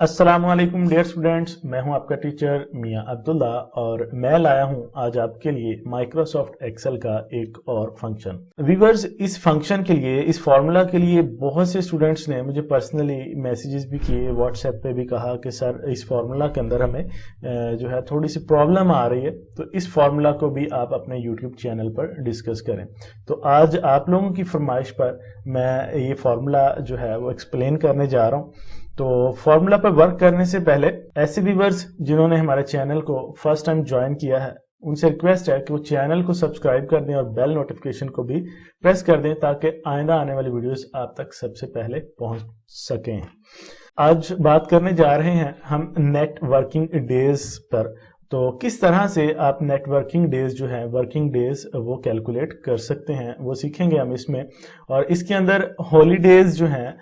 अस्सलामुअलैकुम dear students, मैं हूं आपका टीचर मियां अब्दुल्ला और मैं लाया हूं आज आपके लिए माइक्रोसॉफ्ट एक्सेल का एक और फंक्शन। व्यूअर्स, इस फंक्शन के लिए, इस फॉर्मूला के लिए बहुत से स्टूडेंट्स ने मुझे पर्सनली मैसेजेस भी किए, व्हाट्सएप पे भी कहा कि सर इस फार्मूला के अंदर हमें जो है थोड़ी सी प्रॉब्लम आ रही है, तो इस फार्मूला को भी आप अपने यूट्यूब चैनल पर डिस्कस करें। तो आज आप लोगों की फरमाइश पर मैं ये फार्मूला जो है वो एक्सप्लेन करने जा रहा हूँ। तो फॉर्मूला पर वर्क करने से पहले ऐसे व्यूअर्स जिन्होंने हमारे चैनल को फर्स्ट टाइम ज्वाइन किया है, उनसे रिक्वेस्ट है कि वो चैनल को सब्सक्राइब कर दें और बेल नोटिफिकेशन को भी प्रेस कर दें ताकि आइंदा आने वाली वीडियोस आप तक सबसे पहले पहुंच सकें। आज बात करने जा रहे हैं हम नेट वर्किंग डेज पर। तो किस तरह से आप नेटवर्किंग डेज जो है, वर्किंग डेज वो कैलकुलेट कर सकते हैं, वो सीखेंगे हम इसमें। और इसके अंदर हॉलीडेज जो हैं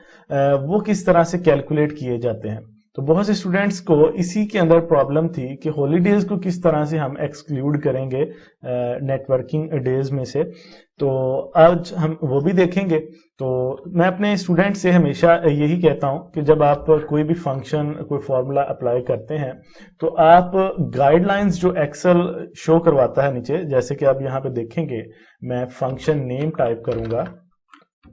वो किस तरह से कैलकुलेट किए जाते हैं। तो बहुत से स्टूडेंट्स को इसी के अंदर प्रॉब्लम थी कि हॉलीडेज को किस तरह से हम एक्सक्लूड करेंगे नेटवर्किंग डेज में से। तो आज हम वो भी देखेंगे। तो मैं अपने स्टूडेंट से हमेशा यही कहता हूं कि जब आप कोई भी फंक्शन, कोई फॉर्मूला अप्लाई करते हैं तो आप गाइडलाइंस जो एक्सेल शो करवाता है नीचे, जैसे कि आप यहाँ पे देखेंगे, मैं फंक्शन नेम टाइप करूंगा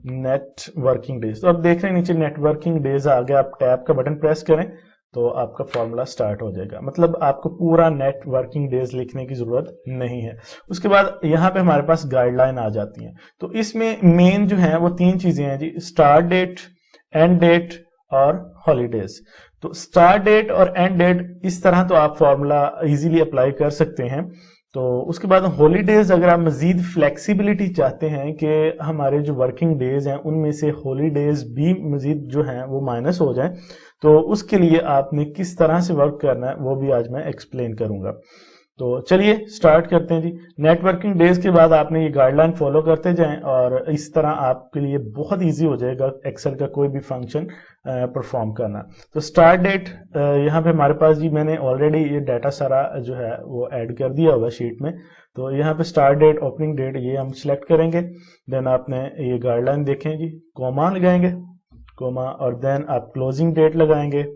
नेट वर्किंग डेज। तो अब देख रहे हैं नीचे नेटवर्किंग डेज आ गया। आप टैब का बटन प्रेस करें तो आपका फॉर्मूला स्टार्ट हो जाएगा। मतलब आपको पूरा नेट वर्किंग डेज लिखने की जरूरत नहीं है। उसके बाद यहाँ पे हमारे पास गाइडलाइन आ जाती है। तो इसमें मेन जो है वो तीन चीजें हैं जी, स्टार्ट डेट, एंड डेट और हॉलीडेज। तो स्टार्ट डेट और एंड डेट इस तरह तो आप फॉर्मूला इजीली अप्लाई कर सकते हैं। तो उसके बाद हॉलीडेज, अगर आप मजीद फ्लेक्सिबिलिटी चाहते हैं कि हमारे जो वर्किंग डेज हैं उनमें से हॉलीडेज भी मजीद जो हैं वो माइनस हो जाएं, तो उसके लिए आपने किस तरह से वर्क करना है वो भी आज मैं एक्सप्लेन करूंगा। तो चलिए स्टार्ट करते हैं जी। नेटवर्किंग डेज के बाद आपने ये गाइडलाइन फॉलो करते जाएं और इस तरह आपके लिए बहुत इजी हो जाएगा एक्सेल का कोई भी फंक्शन परफॉर्म करना। तो स्टार्ट डेट, यहाँ पे हमारे पास जी मैंने ऑलरेडी ये डाटा सारा जो है वो ऐड कर दिया होगा शीट में। तो यहाँ पे स्टार्ट डेट, ओपनिंग डेट ये हम सिलेक्ट करेंगे। देन आपने ये गाइडलाइन देखें जी, कोमा लगाएंगे, कोमा, और देन आप क्लोजिंग डेट लगाएंगे।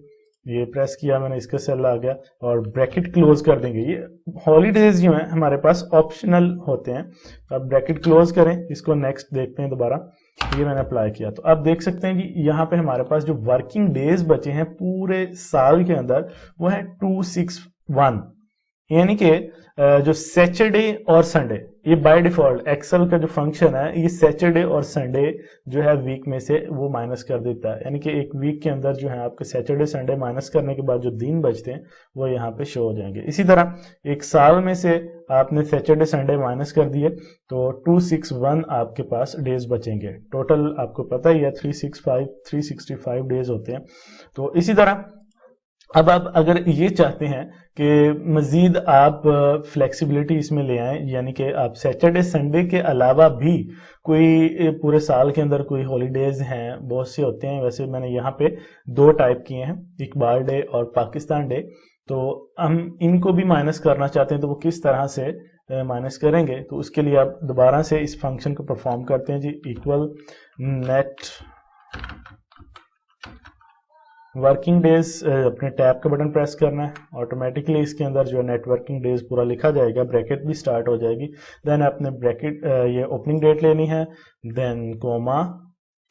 ये प्रेस किया मैंने, इसका सेल आ गया और ब्रैकेट क्लोज कर देंगे। ये हॉलीडेज जो है हमारे पास ऑप्शनल होते हैं, तो आप ब्रैकेट क्लोज करें। इसको नेक्स्ट देखते हैं दोबारा। ये मैंने अप्लाई किया तो आप देख सकते हैं कि यहाँ पे हमारे पास जो वर्किंग डेज बचे हैं पूरे साल के अंदर वो है 261। यानी कि जो सैटरडे और संडे, ये बाय डिफॉल्ट एक्सेल का जो फंक्शन है ये सैटरडे और संडे जो है वीक में से वो माइनस कर देता है। यानी कि एक वीक के अंदर जो है आपके सैटरडे संडे माइनस करने के बाद जो दिन बचते हैं वो यहाँ पे शो हो जाएंगे। इसी तरह एक साल में से आपने सैटरडे संडे माइनस कर दिए तो 261 आपके पास डेज बचेंगे। टोटल आपको पता ही है 365 डेज होते हैं। तो इसी तरह अब आप अगर ये चाहते हैं कि मजीद आप फ्लेक्सिबिलिटी इसमें ले आएं, यानी कि आप सैटरडे संडे के अलावा भी कोई पूरे साल के अंदर कोई हॉलीडेज हैं, बहुत से होते हैं। वैसे मैंने यहाँ पे दो टाइप किए हैं, इकबाल डे और पाकिस्तान डे। तो हम इनको भी माइनस करना चाहते हैं, तो वो किस तरह से माइनस करेंगे, तो उसके लिए आप दोबारा से इस फंक्शन को परफॉर्म करते हैं जी, इक्वल नेट वर्किंग डेज। अपने टैब का बटन प्रेस करना है, ऑटोमेटिकली इसके अंदर जो है नेटवर्किंग डेज पूरा लिखा जाएगा, ब्रैकेट भी स्टार्ट हो जाएगी। देन आपने ब्रैकेट ये ओपनिंग डेट लेनी है, देन कोमा,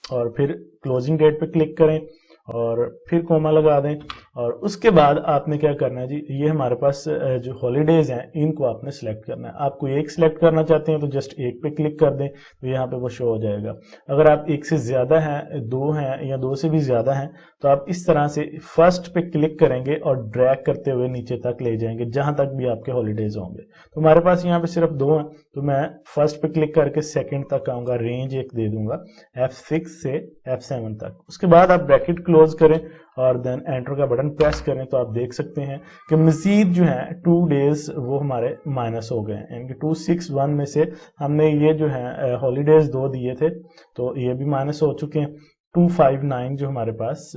और फिर क्लोजिंग डेट पे क्लिक करें और फिर कोमा लगा दें। और उसके बाद आपने क्या करना है जी, ये हमारे पास जो हॉलीडेज हैं इनको आपने सेलेक्ट करना है। आप कोई एक सिलेक्ट करना चाहते हैं तो जस्ट एक पे क्लिक कर दें, तो यहाँ पे वो शो हो जाएगा। अगर आप एक से ज्यादा हैं, दो हैं या दो से भी ज्यादा हैं, तो आप इस तरह से फर्स्ट पे क्लिक करेंगे और ड्रैग करते हुए नीचे तक ले जाएंगे जहां तक भी आपके हॉलीडेज होंगे। तो हमारे पास यहाँ पे सिर्फ दो हैं, तो मैं फर्स्ट पे क्लिक करके सेकंड तक आऊंगा, रेंज एक दे दूंगा F6 से F7 तक। उसके बाद आप ब्रैकेट क्लोज करें और देन एंटर का बटन प्रेस करें, तो आप देख सकते हैं कि मजीद जो है 2 डेज वो हमारे माइनस हो गए हैं। यानी कि 261 में से हमने ये जो है हॉलीडेज 2 दिए थे, तो ये भी माइनस हो चुके हैं। 259 जो हमारे पास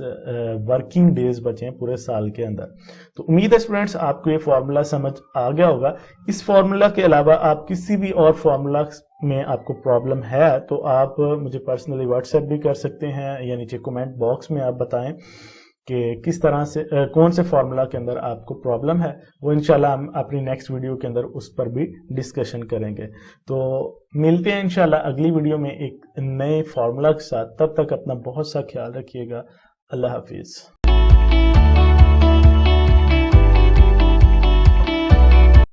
वर्किंग डेज बचे हैं पूरे साल के अंदर। तो उम्मीद है स्टूडेंट्स आपको ये फॉर्मूला समझ आ गया होगा। इस फॉर्मूला के अलावा आप किसी भी और फॉर्मूला में आपको प्रॉब्लम है तो आप मुझे पर्सनली व्हाट्सएप भी कर सकते हैं या नीचे कमेंट बॉक्स में आप बताएं। کہ کس طرح سے کون سے فارمولا کے اندر آپ کو پرابلم ہے، وہ انشاءاللہ ہم اپنی نیکسٹ ویڈیو کے اندر اس پر بھی ڈسکشن کریں گے. تو ملتے ہیں انشاءاللہ اگلی ویڈیو میں ایک نئے فارمولا کے ساتھ. تب تک اپنا بہت سا خیال رکھیے گا. اللہ حافظ.